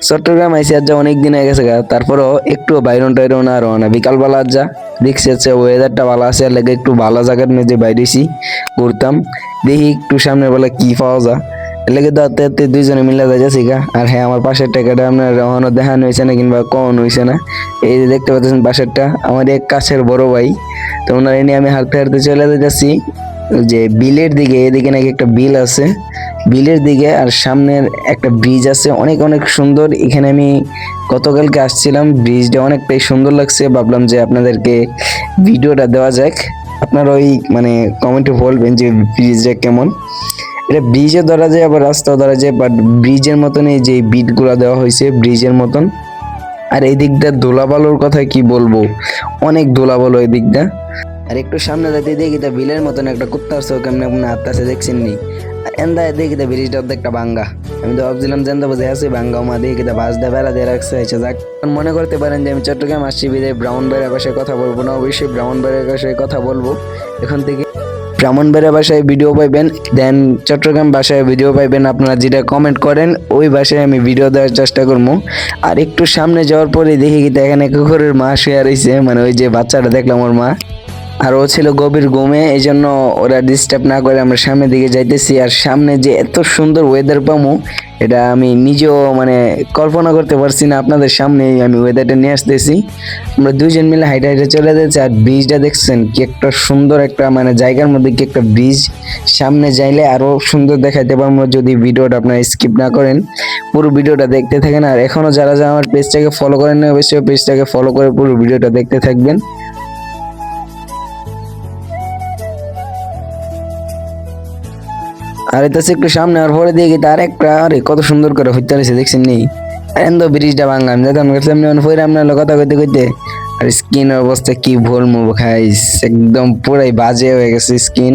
চট্টগ্রাম আইসি আজ যা অনেক দিন হয়ে গেছে গা, তারপরও একটু বাইরন টাইরন আর না বিকালবেলা আজ যা দেখছি হচ্ছে ওয়েদারটা ভালো আছে, আর লাগে একটু ভালো জায়গার মধ্যে বাইরেছি ঘুরতাম, দেখি একটু সামনের বেলা কি পাওয়া যায়। এর লাগে তো আত্তে আত্তে দুইজনে মিলে যাইতেছি গা। আর হ্যাঁ, আমার পাশের টাকাটা আপনার এখনো দেখানো হয়েছে না কিংবা কখন হয়েছে না। এই যে দেখতে পাচ্ছেন পাশেরটা আমার এক কাছের বড় ভাই। তো ওনার নিয়ে আমি হাঁটতে হাঁটতে চলে যাচ্ছি যে বিলের দিকে। এদিকে নাকি একটা বিল আছে বিলের দিকে, আর সামনের একটা ব্রিজ আছে অনেক অনেক সুন্দর। এখানে আমি গতকালকে আসছিলাম, ব্রিজটা অনেকটাই সুন্দর লাগছে, ভাবলাম যে আপনাদেরকে ভিডিওটা দেওয়া যাক। আপনারা ওই মানে কমেন্টে বলবেন যে ব্রিজটা কেমন। এটা ব্রিজে ধরা যায় আবার রাস্তাও ধরা যায়, বাট ব্রিজের মতন এই যে বিট গুলা দেওয়া হয়েছে ব্রিজের মতন। আর এই দিকটা ধুলাবালুর কথা কি বলবো, অনেক ধুলাবালু এই দিকটা। আর একটু সামনে যাতে দেখি তা বিলের মতন একটা কুত্তার চোখ কেমন কেমন আত্মাছে দেখছেন নি। আর এন্দা দেখি তা ব্রিজটা অর্ধেকটা ভাঙ্গা। আমি তো ভাবছিলাম যে বুঝে আছে ভাঙ্গা মা দেখি তা বাস দিয়ে বেড়া দিয়ে রাখছে এসে যাক। মনে করতে পারেন যে আমি চট্টগ্রাম আসছি বিদায় ব্রাহ্মণবাড়িয়া ভাষায় কথা বলবো না, অবশ্যই ব্রাহ্মণবাড়িয়া ভাষায় কথা বলবো এখন থেকে। ব্রাহ্মণবাড়িয়া ভাষায় ভিডিও পাইবেন, দেন চট্টগ্রাম ভাষায় ভিডিও পাইবেন। আপনারা যেটা কমেন্ট করেন ওই ভাষায় আমি ভিডিও দেওয়ার চেষ্টা করবো। আর একটু সামনে যাওয়ার পরে দেখি কি এখানে কুকুরের মা শুয়ে রয়েছে, মানে ওই যে বাচ্চাটা দেখলাম ওর মা। আর ও ছিল গভীর ঘুমে, এই জন্য ওরা ডিস্টার্ব না করে আমরা সামনের দিকে যাইতেছি। আর সামনে যে এত সুন্দর ওয়েদার পামু এটা আমি নিজেও মানে কল্পনা করতে পারছি না। আপনাদের সামনে আমি ওয়েদারটা নিয়ে আসতেছি। আমরা দুইজন মিলে হাইটে হাইটে চলে যাচ্ছি। আর ব্রিজটা দেখছেন কি একটা সুন্দর একটা মানে জায়গার মধ্যে কি একটা ব্রিজ। সামনে যাইলে আরো সুন্দর দেখাইতে পারবো যদি ভিডিওটা আপনারা স্কিপ না করেন, পুরো ভিডিওটা দেখতে থাকেন। আর এখনো যারা যারা আমার পেজটাকে ফলো করেন না, অবশ্যই পেজটাকে ফলো করে পুরো ভিডিওটা দেখতে থাকবেন। আর এটা একটু সামনে আর পরে দিয়ে গিয়ে আর একটা আরে কত সুন্দর করে হইতে রয়েছে দেখছেন নি। এন্দ ব্রিজটা ভাঙলাম আমি যখন গেছিলাম যেমন ফইরে আপনার কথা কইতে কইতে আর স্কিন অবস্থা কি বলবো খাইস, একদম পুরাই বাজে হয়ে গেছে স্কিন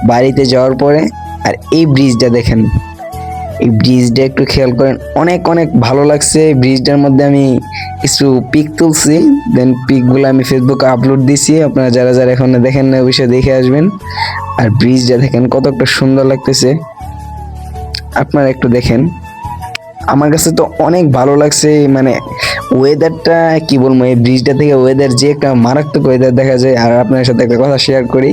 বাড়িতে যাওয়ার পরে। আর এই ব্রিজটা দেখেন, এই ব্রিজটা একটু খেয়াল করেন, অনেক অনেক ভালো লাগছে। ব্রিজটার মধ্যে আমি কিছু পিক তুলছি, দেন পিকগুলো আমি ফেসবুকে আপলোড দিছি। আপনারা যারা যারা এখন দেখেন না অবশ্যই দেখে আসবেন। আর ব্রিজটা দেখেন কত একটা সুন্দর লাগতেছে, আপনারা একটু দেখেন। আমার কাছে তো অনেক ভালো লাগছে, মানে ওয়েদারটা কি বলবো, এই ব্রিজটা থেকে ওয়েদার যে একটা মারাত্মক ওয়েদার দেখা যায়। আর আপনার সাথে একটা কথা শেয়ার করি,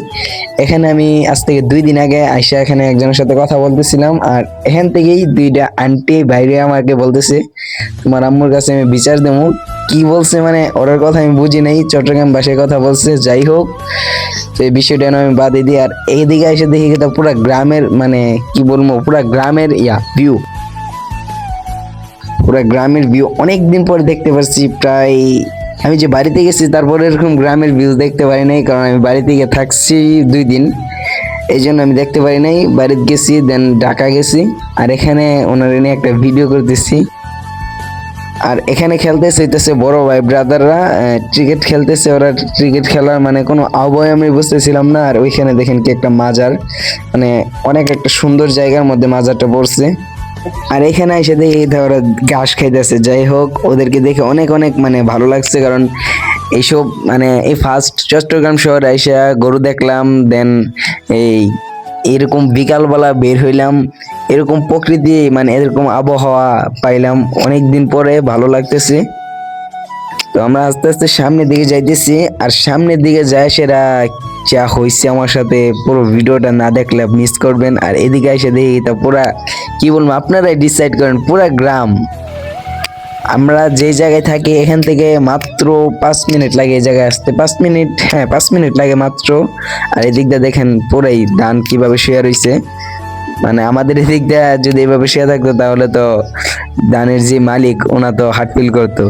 এখানে আমি আজ থেকে 2 দিন আগে আইসা এখানে একজনের সাথে কথা বলতেছিলাম। আর এখান থেকেই দুইটা আন্টি বাইরে আমাকে বলতেছে তোমার আম্মুর কাছে আমি বিচার দেবো। কি বলছে মানে ওর কথা আমি বুঝি নাই, চট্টগ্রাম ভাষায় কথা বলছে। যাই হোক, তো এই বিষয়টা আমি বাদে দিই। আর এইদিকে এসে দেখি পুরা গ্রামের মানে কি বলবো, পুরা গ্রামের ভিউ, পুরা গ্রামের ভিউ অনেকদিন পর দেখতে পাচ্ছি। প্রায় আমি যে বাড়িতে গেছি তারপরে এরকম গ্রামের ভিউ দেখতে পারি নাই, কারণ আমি বাড়িতে গিয়ে থাকছি 2 দিন, এই জন্য আমি দেখতে পারি নাই। বাড়িতে গেছি, দেন ঢাকা গেছি। আর এখানে ওনার নিয়ে একটা ভিডিও করতেছি। আর এখানে খেলতেছে হইতেছে বড় ভাই ব্রাদাররা ক্রিকেট খেলতেছে। ওরা ক্রিকেট খেলার মানে কোনো আবহাওয়া আমি বুঝতেছিলাম না। আর ওইখানে দেখেন কি একটা মাজার, মানে অনেক একটা সুন্দর জায়গার মধ্যে মাজারটা পড়ছে। আর এখানে এসে দেখি ওরা ঘাস খাইতেছে। যাই হোক, ওদেরকে দেখে অনেক অনেক মানে ভালো লাগছে, কারণ এইসব মানে এই ফার্স্ট চট্টগ্রাম শহরে এসে গরু দেখলাম। দেন এই এরকম বিকালবেলা বের হইলাম, এরকম প্রকৃতি মানে এরকম আবহাওয়া পাইলাম অনেক দিন পরে, ভালো লাগতেছে। তো আমরা আস্তে আস্তে সামনের দিকে যাইতেছি। আর সামনের দিকে যায় সেটা যা হয়েছে আমার সাথে, পুরো ভিডিওটা না দেখলে মিস করবেন। আর এদিকে এসে দেখি তা পুরা কি বলবো, আপনারাই ডিসাইড করেন, পুরা গ্রাম। আমরা যে জায়গায় থাকি এখান থেকে মাত্র 5 মিনিট লাগে এই জায়গায় আসতে, 5 মিনিট, হ্যাঁ 5 মিনিট লাগে মাত্র। আর এদিকটা দেখেন পুরাই ধান কিভাবে শুয়ে রয়েছে, মানে আমাদের এদিকটা যদি এভাবে শুয়ে থাকতো তাহলে তো ধানের যে মালিক ওনা তো হার্ট ফিল করতো।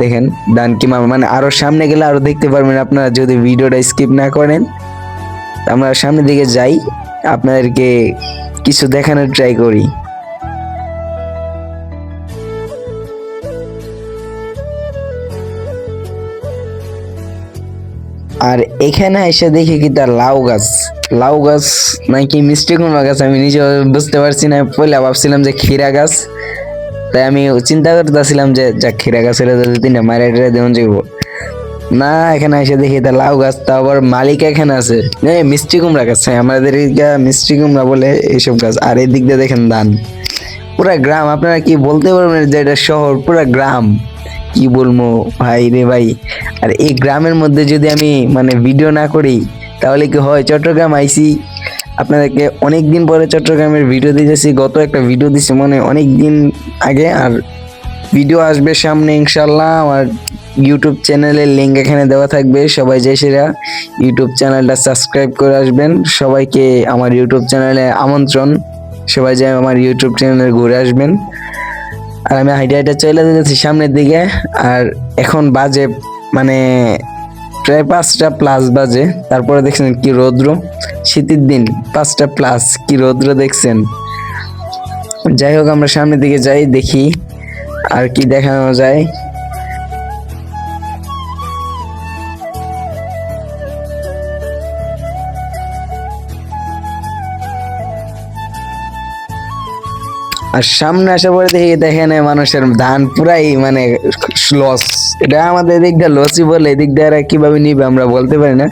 দেখেন ধান কি মানে আরো সামনে গেলে আরো দেখতে পারবেন আপনারা যদি ভিডিওটা স্কিপ না করেন। আমরা সামনের দিকে যাই, আপনাদেরকে কিছু দেখানোর ট্রাই করি। আর এখানে এসে দেখি কি তার লাউ গাছ নাকি মিষ্টি কুমড়া গাছ, আমি নিজে বুঝতে পারছি না। পয়লা ভাবছিলাম যে ক্ষীরা গাছ, তাই আমি চিন্তা করতেছিলাম যে যা ক্ষীরা গাছের যদি 3টা মারা দেওয়া যাবো না। এখানে এসে দেখি তা লাউ গাছ, তা আবার মালিক এখানে আছে মিষ্টি কুমড়া গাছ। হ্যাঁ, আমাদের মিষ্টি কুমড়া বলে এইসব গাছ। আর এই দিক দিয়ে দেখেন ধান, পুরা গ্রাম, আপনারা কি বলতে পারবেন যে এটা শহর? পুরা গ্রাম, কি বলবো ভাই রে ভাই। আর এই গ্রামের মধ্যে যদি আমি মানে ভিডিও না করি তাহলে কি হয়? চট্টগ্রাম আইছি, আপনাদেরকে অনেক দিন পরে চট্টগ্রামের ভিডিও দিতেছি। গত একটা ভিডিও দিছি মনে অনেক দিন আগে, আর ভিডিও আসবে সামনে ইনশাল্লাহ। আমার ইউটিউব চ্যানেলের লিঙ্ক এখানে দেওয়া থাকবে, সবাই যে সেরা ইউটিউব চ্যানেলটা সাবস্ক্রাইব করে আসবেন। সবাইকে আমার ইউটিউব চ্যানেলে আমন্ত্রণ, সবাই যে আমার ইউটিউব চ্যানেলে ঘুরে আসবেন। আর আমি হাইটে হাইটে চলে যেতেছি সামনের দিকে। আর এখন বাজে মানে প্রায় 5টা প্লাস বাজে। তারপরে দেখছেন কি রৌদ্র, শীতের দিন 5টা প্লাস, কি রৌদ্র দেখছেন। যাই হোক, আমরা সামনের দিকে যাই, দেখি আর কি দেখানো যায়। আর সামনে আসার পরে দেখেন মানুষের ধান পুরাই মানে লস। এটা আমাদের এদিক দিয়ে লসই বলে, এদিক দিয়ে এরা কিভাবে নিবে আমরা বলতে পারি না।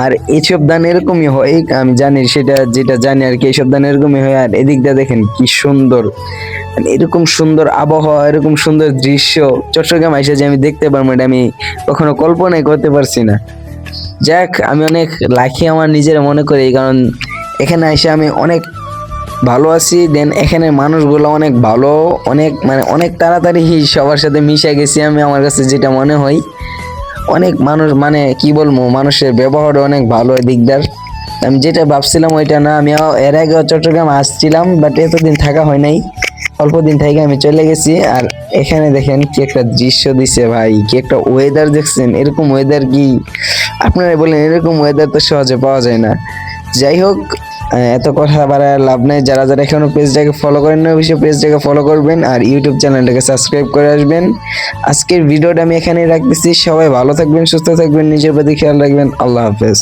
আর এইসব ধান এরকমই হয়, আমি জানি, সেটা যেটা জানি আর কি, এইসব ধান এরকমই হয়। আর এদিক দিয়ে দেখেন কি সুন্দর, মানে এরকম সুন্দর আবহাওয়া, এরকম সুন্দর দৃশ্য চট্টগ্রাম এসে যে আমি দেখতে পারবো, এটা আমি কখনো কল্পনাই করতে পারছি না। যাক, আমি অনেক লাকি আমার নিজের মনে করি, কারণ এখানে এসে আমি অনেক ভালো আছি। দেন এখানে মানুষগুলো অনেক ভালো, অনেক মানে অনেক তাড়াতাড়ি সবার সাথে মিশে গেছি আমি, আমার কাছে যেটা মনে হয়। অনেক মানুষ মানে কি বলবো, মানুষের ব্যবহার অনেক ভালো এদিকদার। আমি যেটা ভাবছিলাম ওইটা না। আমি এর আগে চট্টগ্রাম আসছিলাম, বাট এতদিন থাকা হয় নাই, অল্প দিন থেকে আমি চলে গেছি। আর এখানে দেখেন কি একটা দৃশ্য দিছে ভাই, কি একটা ওয়েদার দেখছেন। এরকম ওয়েদার কি আপনারা বলেন? এরকম ওয়েদার তো সহজে পাওয়া যায় না। যাই হোক, এত কথা বাড়ায় লাভ নাই। যারা যারা এখনো পেজটাকে ফলো করেন না, অবশ্যই পেজটাকে ফলো করবেন আর ইউটিউব চ্যানেলটাকে সাবস্ক্রাইব করে আসবেন। আজকের ভিডিওটা আমি এখানেই রাখতেছি। সবাই ভালো থাকবেন, সুস্থ থাকবেন, নিজের প্রতি খেয়াল রাখবেন। আল্লাহ হাফেজ।